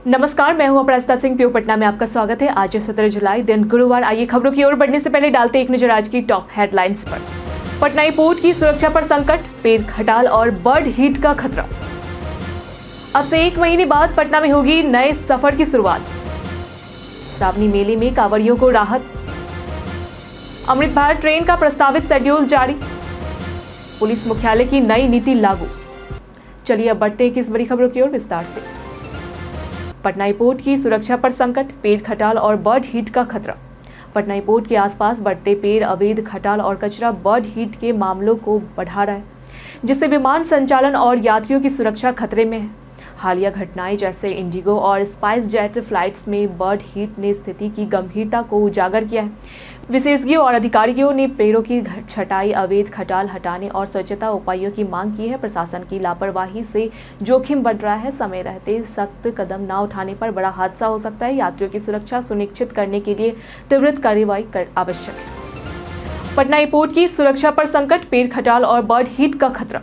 नमस्कार, मैं हूं अपराजिता सिंह। पीओ पटना में आपका स्वागत है। आज 17 जुलाई दिन गुरुवार। आइए खबरों की ओर बढ़ने से पहले डालते एक नजर आज की टॉप हेडलाइंस पर। पटना एयरपोर्ट की सुरक्षा पर संकट, पेड़ खटाल और बर्ड हीट का खतरा। अब से एक महीने बाद पटना में होगी नए सफर की शुरुआत। श्रावणी मेले में कांवड़ियों को राहत। अमृत भारत ट्रेन का प्रस्तावित शेड्यूल जारी। पुलिस मुख्यालय की नई नीति लागू। चलिए अब बढ़ते हैं किस बड़ी खबरों की ओर विस्तार से। पटना एयरपोर्ट की सुरक्षा पर संकट, पेड़ खटाल और बर्ड हीट का खतरा। पटना एयरपोर्ट के आसपास बढ़ते पेड़, अवैध खटाल और कचरा बर्ड हीट के मामलों को बढ़ा रहा है, जिससे विमान संचालन और यात्रियों की सुरक्षा खतरे में है। हालिया घटनाएं जैसे इंडिगो और स्पाइस जेट फ्लाइट्स में बर्ड हीट ने स्थिति की गंभीरता को उजागर किया है। विशेषज्ञों और अधिकारियों ने पेड़ों की छटाई, अवैध खटाल हटाने और स्वच्छता उपायों की मांग की है। प्रशासन की लापरवाही से जोखिम बढ़ रहा है। समय रहते सख्त कदम न उठाने पर बड़ा हादसा हो सकता है। यात्रियों की सुरक्षा सुनिश्चित करने के लिए त्वरित कार्रवाई आवश्यक है। पटना एयरपोर्ट की सुरक्षा पर संकट, पेड़ खटाल और बर्ड हीट का खतरा।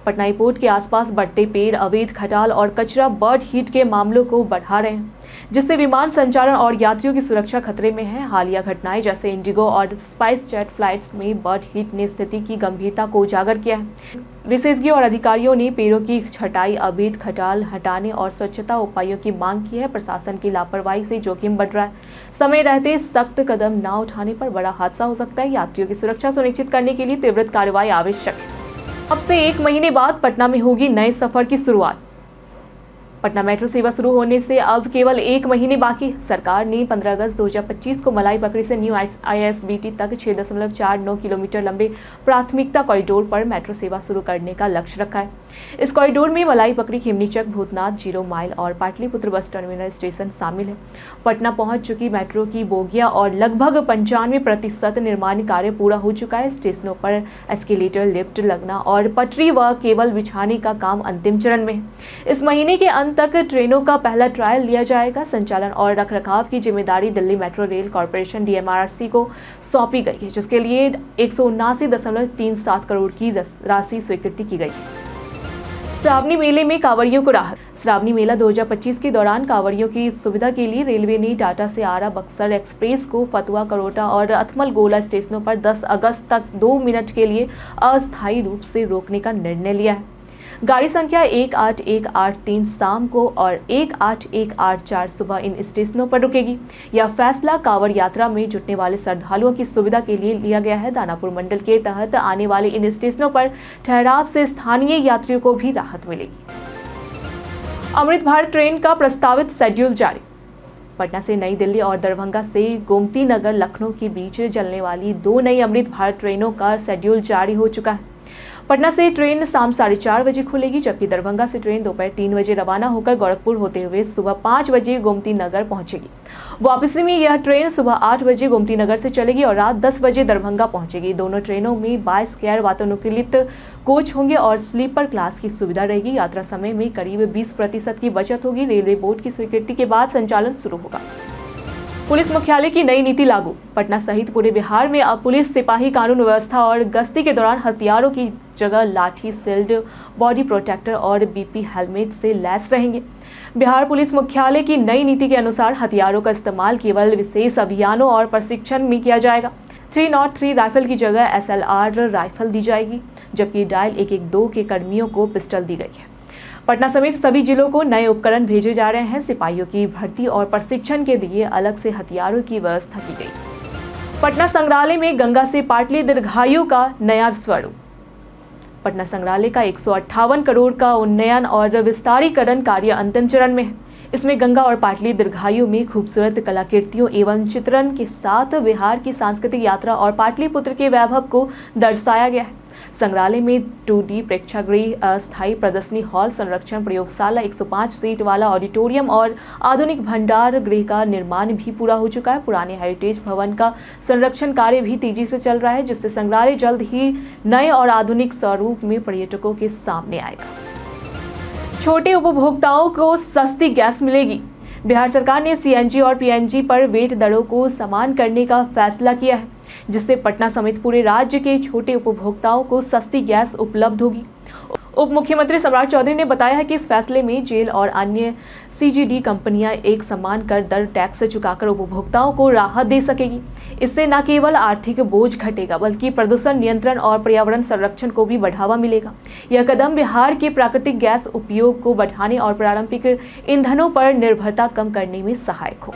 पटना एयरपोर्ट के आसपास बढ़ते पेड़, अवैध खटाल और कचरा बर्ड हीट के मामलों को बढ़ा रहे हैं, जिससे विमान संचालन और यात्रियों की सुरक्षा खतरे में है। हालिया घटनाएं जैसे इंडिगो और स्पाइस जेट फ्लाइट्स में बर्ड हीट ने स्थिति की गंभीरता को उजागर किया है। विशेषज्ञों और अधिकारियों ने पेड़ों की छटाई, अवैध खटाल हटाने और स्वच्छता उपायों की मांग की है। प्रशासन की लापरवाही से जोखिम बढ़ रहा है। समय रहते सख्त कदम न उठाने पर बड़ा हादसा हो सकता है। यात्रियों की सुरक्षा सुनिश्चित करने के लिए त्वरित कार्रवाई आवश्यक है। अब से एक महीने बाद पटना में होगी नए सफर की शुरुआत। पटना मेट्रो सेवा शुरू होने से अब केवल एक महीने बाकी। सरकार ने 15 अगस्त 2025 को मलाई पकड़ी से न्यू ISBT तक 6.49 किलोमीटर लंबे प्राथमिकता कॉरिडोर पर मेट्रो सेवा शुरू करने का लक्ष्य रखा है। इस कॉरिडोर में मलाई पकड़ी, खिमनीचक, भूतनाथ, 0 माइल और पाटलिपुत्र बस टर्मिनल स्टेशन शामिल है। पटना पहुंच चुकी मेट्रो की बोगियां और लगभग 95% निर्माण कार्य पूरा हो चुका है। स्टेशनों पर एस्केलेटर, लिफ्ट लगना और पटरी व केबल बिछाने का काम अंतिम चरण में है। इस महीने के अंत तक ट्रेनों का पहला ट्रायल लिया जाएगा। संचालन और रखरखाव की जिम्मेदारी Delhi metro rail corporation DMRC को सौंपी गई है, जिसके लिए 179.37 करोड़ की राशि स्वीकृति की गई है। श्रावणी मेले में कांवड़ियों को राहत। श्रावणी मेला 2025 के दौरान कांवड़ियों की सुविधा के लिए रेलवे ने टाटा से आरा बक्सर एक्सप्रेस को फतुआ, करोटा और अथमल गोला स्टेशनों पर 10 अगस्त तक 2 मिनट के लिए अस्थायी रूप से रोकने का निर्णय लिया है। गाड़ी संख्या 18183 शाम को और 18184 सुबह इन स्टेशनों पर रुकेगी। यह फैसला कांवड़ यात्रा में जुटने वाले श्रद्धालुओं की सुविधा के लिए लिया गया है। दानापुर मंडल के तहत आने वाले इन स्टेशनों पर ठहराव से स्थानीय यात्रियों को भी राहत मिलेगी। अमृत भारत ट्रेन का प्रस्तावित शेड्यूल जारी। पटना से नई दिल्ली और दरभंगा से गोमती नगर, लखनऊ के बीच चलने वाली 2 नई अमृत भारत ट्रेनों का शेड्यूल जारी हो चुका है। पटना से ट्रेन शाम 4:30 बजे खुलेगी, जबकि दरभंगा से ट्रेन दोपहर 3 बजे रवाना होकर गोरखपुर होते हुए सुबह 5 बजे गोमती नगर पहुंचेगी। वापसी में यह ट्रेन सुबह 8 बजे गोमती नगर से चलेगी और रात 10 बजे दरभंगा पहुंचेगी। दोनों ट्रेनों में 22 गैर वातानुकूलित कोच होंगे और स्लीपर क्लास की सुविधा रहेगी। यात्रा समय में करीब 20% की बचत होगी। रेलवे बोर्ड की स्वीकृति के बाद संचालन शुरू होगा। पुलिस मुख्यालय की नई नीति लागू। पटना सहित पूरे बिहार में अब पुलिस सिपाही कानून व्यवस्था और गश्ती के दौरान हथियारों की जगह लाठी, शील्ड, बॉडी प्रोटेक्टर और BP हेलमेट से लैस रहेंगे। बिहार पुलिस मुख्यालय की नई नीति के अनुसार हथियारों का इस्तेमाल केवल विशेष अभियानों और प्रशिक्षण में किया जाएगा। 303 राइफल की जगह SLR राइफल दी जाएगी, जबकि डायल 112 के कर्मियों को पिस्टल दी गई है। पटना समेत सभी जिलों को नए उपकरण भेजे जा रहे हैं। सिपाहियों की भर्ती और प्रशिक्षण के लिए अलग से हथियारों की व्यवस्था की गई। पटना संग्रहालय में गंगा से पाटली दीर्घायु का नया स्वरूप। पटना संग्रहालय का 158 करोड़ का उन्नयन और विस्तारीकरण कार्य अंतिम चरण में है। इसमें गंगा और पाटली दीर्घायु में खूबसूरत कलाकृतियों एवं चित्रण के साथ बिहार की सांस्कृतिक यात्रा और पाटलिपुत्र के वैभव को दर्शाया गया है। संग्रहालय में 2D प्रेक्षागृह, अस्थायी प्रदर्शनी हॉल, संरक्षण प्रयोगशाला, 105 सीट वाला ऑडिटोरियम और आधुनिक भंडार गृह का निर्माण भी पूरा हो चुका है। पुराने हेरिटेज भवन का संरक्षण कार्य भी तेजी से चल रहा है, जिससे संग्रहालय जल्द ही नए और आधुनिक स्वरूप में पर्यटकों के सामने आएगा। छोटे उपभोक्ताओं को सस्ती गैस मिलेगी। बिहार सरकार ने CNG और PNG पर वेट दरों को समान करने का फैसला किया है, जिससे पटना समेत पूरे राज्य के छोटे उपभोक्ताओं को सस्ती गैस उपलब्ध होगी। उप मुख्यमंत्री सम्राट चौधरी ने बताया है कि इस फैसले में जेल और अन्य सीजीडी कंपनियां एक समान कर दर टैक्स चुकाकर उपभोक्ताओं को राहत दे सकेगी। इससे न केवल आर्थिक बोझ घटेगा बल्कि प्रदूषण नियंत्रण और पर्यावरण संरक्षण को भी बढ़ावा मिलेगा। यह कदम बिहार के प्राकृतिक गैस उपयोग को बढ़ाने और पारंपरिक ईंधनों पर निर्भरता कम करने में सहायक हो।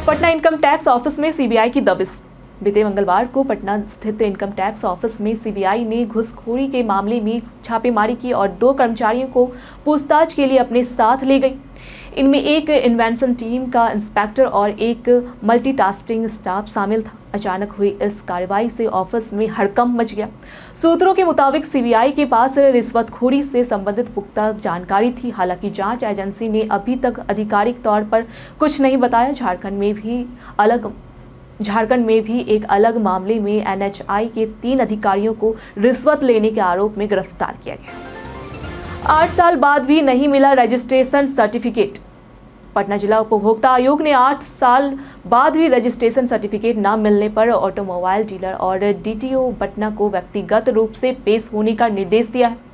पटना इनकम टैक्स ऑफिस में सीबीआई की दबिश। बीते मंगलवार को पटना स्थित इनकम टैक्स ऑफिस में सीबीआई ने घूसखोरी के मामले में छापेमारी की और 2 कर्मचारियों को पूछताछ के लिए अपने साथ ले गई। इनमें एक इन्वेंशन टीम का इंस्पेक्टर और एक मल्टीटास्किंग स्टाफ शामिल था। अचानक हुई इस कार्रवाई से ऑफिस में हड़कंप मच गया। सूत्रों के मुताबिक सीबीआई के पास रिश्वतखोरी से संबंधित पुख्ता जानकारी थी। हालांकि जांच एजेंसी ने अभी तक आधिकारिक तौर पर कुछ नहीं बताया। झारखंड में भी एक अलग मामले में एनएचआई के 3 अधिकारियों को रिश्वत लेने के आरोप में गिरफ्तार किया गया। 8 साल बाद भी नहीं मिला रजिस्ट्रेशन सर्टिफिकेट। पटना जिला उपभोक्ता आयोग ने 8 साल बाद भी रजिस्ट्रेशन सर्टिफिकेट न मिलने पर ऑटोमोबाइल डीलर और डीटीओ पटना को व्यक्तिगत रूप से पेश होने का निर्देश दिया है।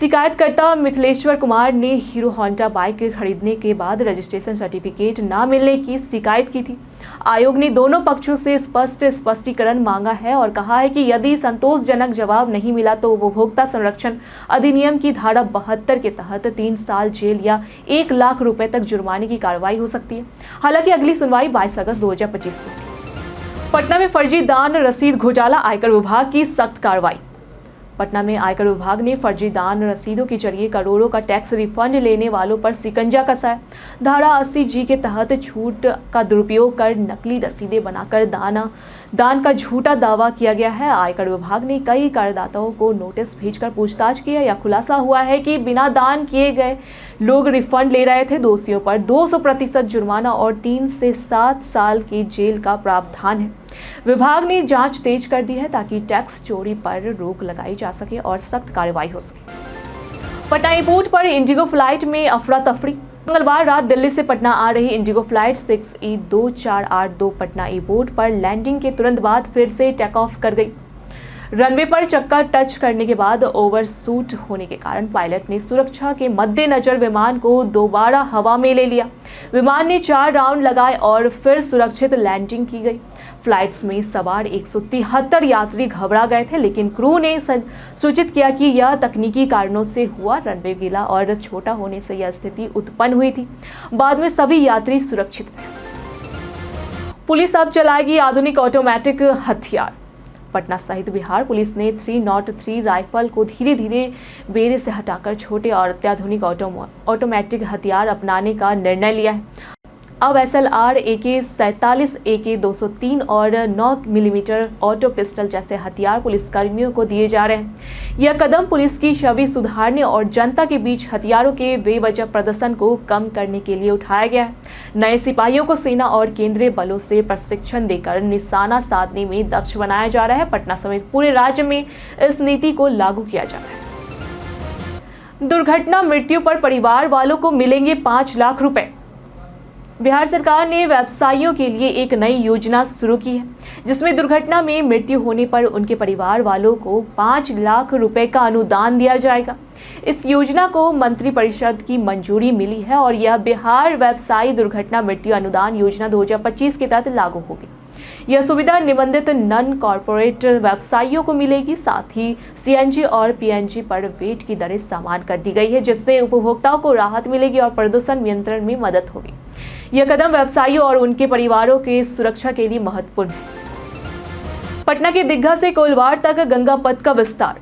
शिकायतकर्ता मिथिलेश्वर कुमार ने हीरो होंडा बाइक खरीदने के बाद रजिस्ट्रेशन सर्टिफिकेट न मिलने की शिकायत की थी। आयोग ने दोनों पक्षों से स्पष्टीकरण मांगा है और कहा है कि यदि संतोषजनक जवाब नहीं मिला तो उपभोक्ता संरक्षण अधिनियम की धारा 72 के तहत 3 साल जेल या 1 लाख रुपए तक जुर्माने की कार्रवाई हो सकती है। हालांकि अगली सुनवाई 22 अगस्त 2025 को होगी। पटना में फर्जी दान रसीद घोटाला, आयकर विभाग की सख्त कार्रवाई। पटना में आयकर विभाग ने फर्जी दान रसीदों के जरिए करोड़ों का टैक्स रिफंड लेने वालों पर शिकंजा कसा है। धारा 80G के तहत छूट का दुरुपयोग कर नकली रसीदें बनाकर दान का झूठा दावा किया गया है। आयकर विभाग ने कई करदाताओं को नोटिस भेजकर पूछताछ की है। यह खुलासा हुआ है कि बिना दान किए गए लोग रिफंड ले रहे थे। दोषियों पर 200% जुर्माना और 3 से 7 साल की जेल का प्रावधान है। विभाग ने जांच तेज कर दी है ताकि टैक्स चोरी पर रोक लगाई जा सके और सख्त कार्रवाई हो सके। पटना एयरपोर्ट पर इंडिगो फ्लाइट में अफरा तफरी। मंगलवार रात दिल्ली से पटना आ रही Indigo flight 6E2482 Patna airport पर लैंडिंग के तुरंत बाद फिर से टेक ऑफ कर गई। रनवे पर चक्का टच करने के बाद ओवरशूट होने के कारण पायलट ने सुरक्षा के मद्देनजर विमान को दोबारा हवा में ले लिया। विमान ने 4 राउंड लगाए और फिर सुरक्षित लैंडिंग की गई। फ्लाइट्स में सवार 173 यात्री घबरा गए थे, लेकिन क्रू ने सूचित किया कि यह तकनीकी कारणों से हुआ। रनवे गीला और छोटा होने से यह स्थिति उत्पन्न हुई थी। बाद में सभी यात्री सुरक्षित रहे। पुलिस अब चलाएगी आधुनिक ऑटोमेटिक हथियार। पटना सहित बिहार पुलिस ने 303 राइफल को धीरे धीरे बेड़े से हटाकर छोटे और अत्याधुनिक ऑटोमेटिक हथियार अपनाने का निर्णय लिया है। अब SLR, AK-47, AK-203 और 9 मिलीमीटर ऑटो पिस्टल जैसे हथियार पुलिसकर्मियों को दिए जा रहे हैं। यह कदम पुलिस की छवि सुधारने और जनता के बीच हथियारों के बेवजह प्रदर्शन को कम करने के लिए उठाया गया है। नए सिपाहियों को सेना और केंद्रीय बलों से प्रशिक्षण देकर निशाना साधने में दक्ष बनाया जा रहा है। पटना समेत पूरे राज्य में इस नीति को लागू किया जा रहा है। दुर्घटना मृत्यु पर परिवार वालों को मिलेंगे 5 लाख रुपए। बिहार सरकार ने व्यवसायियों के लिए एक नई योजना शुरू की है, जिसमें दुर्घटना में मृत्यु होने पर उनके परिवार वालों को 5 लाख रुपए का अनुदान दिया जाएगा। इस योजना को मंत्रिपरिषद की मंजूरी मिली है और यह बिहार व्यवसायी दुर्घटना मृत्यु अनुदान योजना 2025 के तहत लागू होगी। यह सुविधा निबंधित नॉन कॉर्पोरेट व्यवसायियों को मिलेगी। साथ ही CNG और PNG पर वेट की दरें समान कर दी गई है, जिससे उपभोक्ताओं को राहत मिलेगी और प्रदूषण नियंत्रण में मदद होगी। यह कदम व्यवसायियों और उनके परिवारों के सुरक्षा के लिए महत्वपूर्ण है। पटना के दीघा से कोइलवाड़ तक गंगा पथ का विस्तार।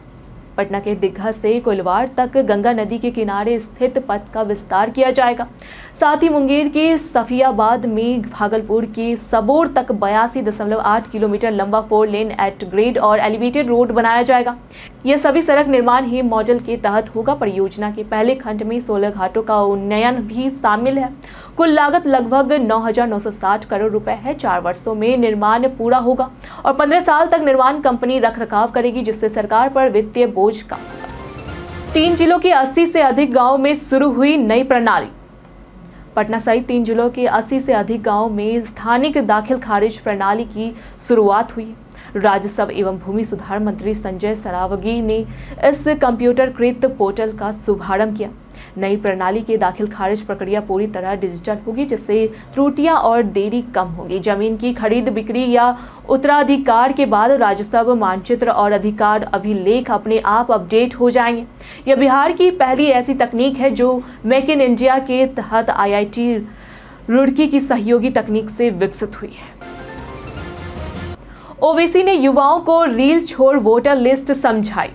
पटना के दीघा से कोइलवाड़ तक गंगा नदी के किनारे स्थित पथ का विस्तार किया जाएगा। साथ ही मुंगेर के सफियाबाद में भागलपुर के सबोर तक 82.8 किलोमीटर लंबा 4 लेन एट ग्रेड और एलिवेटेड रोड बनाया जाएगा। यह सभी सड़क निर्माण ही मॉडल के तहत होगा। परियोजना के पहले खंड में 16 घाटों का उन्नयन भी शामिल है। कुल लागत लगभग 9,960 करोड़ रुपए है। 4 वर्षों में निर्माण पूरा होगा और 15 साल तक निर्माण कंपनी रखरखाव करेगी, जिससे सरकार पर वित्तीय बोझ कम होगा। 3 जिलों के 80 से अधिक गाँव में शुरू हुई नई प्रणाली। पटना सहित 3 जिलों के 80 से अधिक गाँव में स्थानिक दाखिल खारिज प्रणाली की शुरुआत हुई। राजस्व एवं भूमि सुधार मंत्री संजय सरावगी ने इस कंप्यूटरकृत पोर्टल का शुभारंभ किया। नई प्रणाली की दाखिल खारिज प्रक्रिया पूरी तरह डिजिटल होगी, जिससे त्रुटियां और देरी कम होगी। जमीन की खरीद बिक्री या उत्तराधिकार के बाद राजस्व मानचित्र और अधिकार अभिलेख अपने आप अपडेट हो जाएंगे। यह बिहार की पहली ऐसी तकनीक है जो मेक इन इंडिया के तहत IIT रुड़की की सहयोगी तकनीक से विकसित हुई है। ओवैसी ने युवाओं को रील छोड़ वोटर लिस्ट समझाई।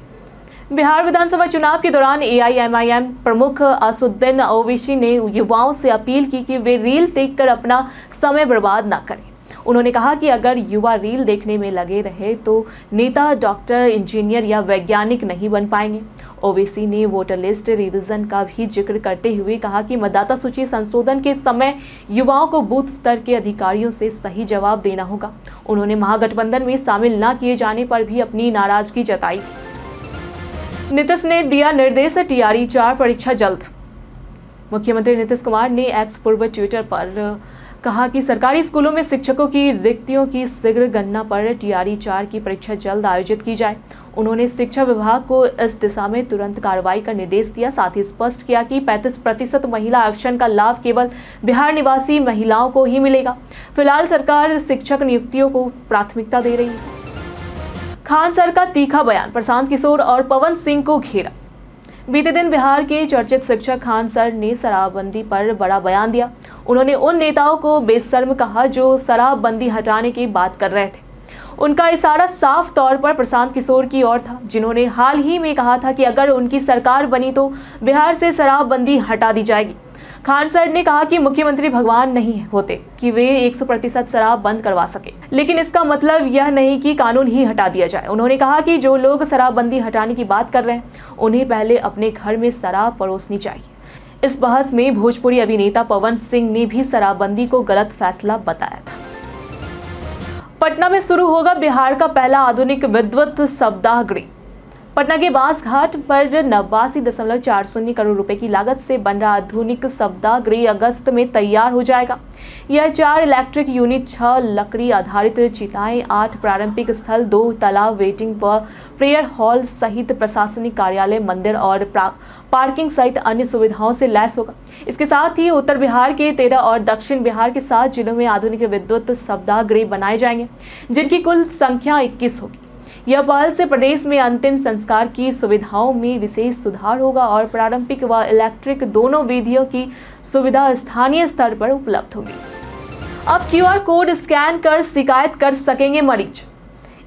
बिहार विधानसभा चुनाव के दौरान AIMIM प्रमुख असदुद्दीन ओवैसी ने युवाओं से अपील की कि वे रील देखकर अपना समय बर्बाद न करें। उन्होंने कहा कि अगर युवा रील देखने में लगे रहे तो नेता, डॉक्टर, इंजीनियर या वैज्ञानिक नहीं बन पाएंगे। ओवैसी ने वोटर लिस्ट रिवीजन का भी जिक्र करते हुए कहा कि मतदाता सूची संशोधन के समय युवाओं को बूथ स्तर के अधिकारियों से सही जवाब देना होगा। उन्होंने महागठबंधन में शामिल न किए जाने पर भी अपनी नाराजगी जताई। नीतीश ने दिया निर्देश, TRE 4 परीक्षा जल्द। मुख्यमंत्री नीतीश कुमार ने एक्स पूर्व ट्विटर पर कहा कि सरकारी स्कूलों में शिक्षकों की रिक्तियों की शीघ्र गणना पर TRE 4 की परीक्षा जल्द आयोजित की जाए। उन्होंने शिक्षा विभाग को इस दिशा में तुरंत कार्रवाई का निर्देश दिया। साथ ही स्पष्ट किया कि 35% महिला आरक्षण का लाभ केवल बिहार निवासी महिलाओं को ही मिलेगा। फिलहाल सरकार शिक्षक नियुक्तियों को प्राथमिकता दे रही है। खान सर का तीखा बयान, प्रशांत किशोर और पवन सिंह को घेरा। बीते दिन बिहार के चर्चित शिक्षक खान सर ने शराबबंदी पर बड़ा बयान दिया। उन्होंने उन नेताओं को बेशर्म कहा जो शराबबंदी हटाने की बात कर रहे थे। उनका इशारा साफ तौर पर प्रशांत किशोर की ओर था, जिन्होंने हाल ही में कहा था कि अगर उनकी सरकार बनी तो बिहार से शराबबंदी हटा दी जाएगी। खान सर ने कहा कि मुख्यमंत्री भगवान नहीं होते कि वे 100% शराब बंद करवा सके, लेकिन इसका मतलब यह नहीं कि कानून ही हटा दिया जाए। उन्होंने कहा कि जो लोग शराबबंदी हटाने की बात कर रहे हैं उन्हें पहले अपने घर में शराब परोसनी चाहिए। इस बहस में भोजपुरी अभिनेता पवन सिंह ने भी शराबबंदी को गलत फैसला बताया था। पटना में शुरू होगा बिहार का पहला आधुनिक विद्युत सप्ताह गृह। पटना के बांस घाट पर 89.40 करोड़ रुपए की लागत से बन रहा आधुनिक सप्ताह गृह अगस्त में तैयार हो जाएगा। यह 4 इलेक्ट्रिक यूनिट, 6 लकड़ी आधारित चिताएं, 8 प्रारंभिक स्थल, 2 तालाब, वेटिंग व प्रेयर हॉल सहित प्रशासनिक कार्यालय, मंदिर और पार्किंग सहित अन्य सुविधाओं से लैस होगा। इसके साथ ही उत्तर बिहार के 13 और दक्षिण बिहार के 7 जिलों में आधुनिक विद्युत सप्ताह गृह बनाए जाएंगे, जिनकी कुल संख्या 21 होगी। यह पहल से प्रदेश में अंतिम संस्कार की सुविधाओं में विशेष सुधार होगा और पारंपरिक व इलेक्ट्रिक दोनों विधियों की सुविधा स्थानीय स्तर पर उपलब्ध होगी। अब QR कोड स्कैन कर शिकायत कर सकेंगे मरीज।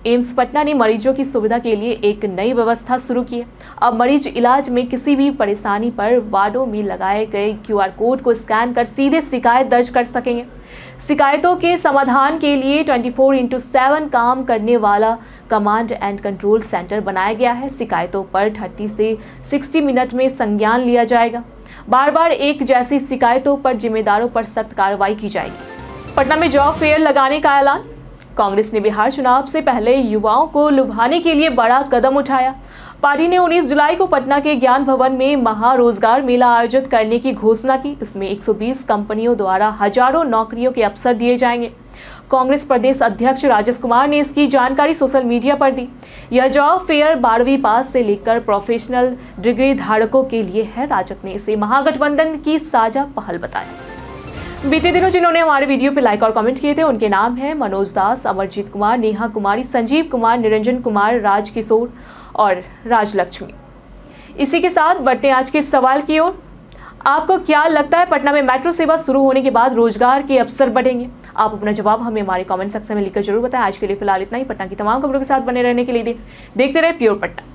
एम्स पटना ने मरीजों की सुविधा के लिए एक नई व्यवस्था शुरू की है। अब मरीज इलाज में किसी भी परेशानी पर वार्डों में लगाए गए QR कोड को स्कैन कर सीधे शिकायत दर्ज कर सकेंगे। शिकायतों के समाधान के लिए 24/7 काम करने वाला कमांड एंड कंट्रोल सेंटर बनाया गया है। शिकायतों पर 30 से 60 मिनट में संज्ञान लिया जाएगा। बार बार एक जैसी शिकायतों पर जिम्मेदारों पर सख्त कार्रवाई की जाएगी। पटना में जॉब फेयर लगाने का ऐलान। कांग्रेस ने बिहार चुनाव से पहले युवाओं को लुभाने के लिए बड़ा कदम उठाया। पार्टी ने 19 जुलाई को पटना के ज्ञान भवन में महारोजगार मेला आयोजित करने की घोषणा की। इसमें 120 कंपनियों द्वारा हजारों नौकरियों के अवसर दिए जाएंगे। कांग्रेस प्रदेश अध्यक्ष राजेश कुमार ने इसकी जानकारी सोशल मीडिया पर दी। यह जॉब फेयर 12वीं पास से लेकर प्रोफेशनल डिग्री धारकों के लिए है। राजद ने इसे महागठबंधन की साझा पहल बताया। बीते दिनों जिन्होंने हमारे वीडियो पर लाइक और कमेंट किए थे उनके नाम हैं मनोज दास, अमरजीत कुमार, नेहा कुमारी, संजीव कुमार, निरंजन कुमार, राज किशोर और राजलक्ष्मी। इसी के साथ बढ़ते हैं आज के सवाल की ओर। आपको क्या लगता है पटना में मेट्रो सेवा शुरू होने के बाद रोजगार के अवसर बढ़ेंगे? आप अपना जवाब हमें हमारे कमेंट सेक्शन में लिखकर जरूर बताएं। आज के लिए फिलहाल इतना ही। पटना की तमाम खबरों के साथ बने रहने के लिए देखते रहे प्योर पटना।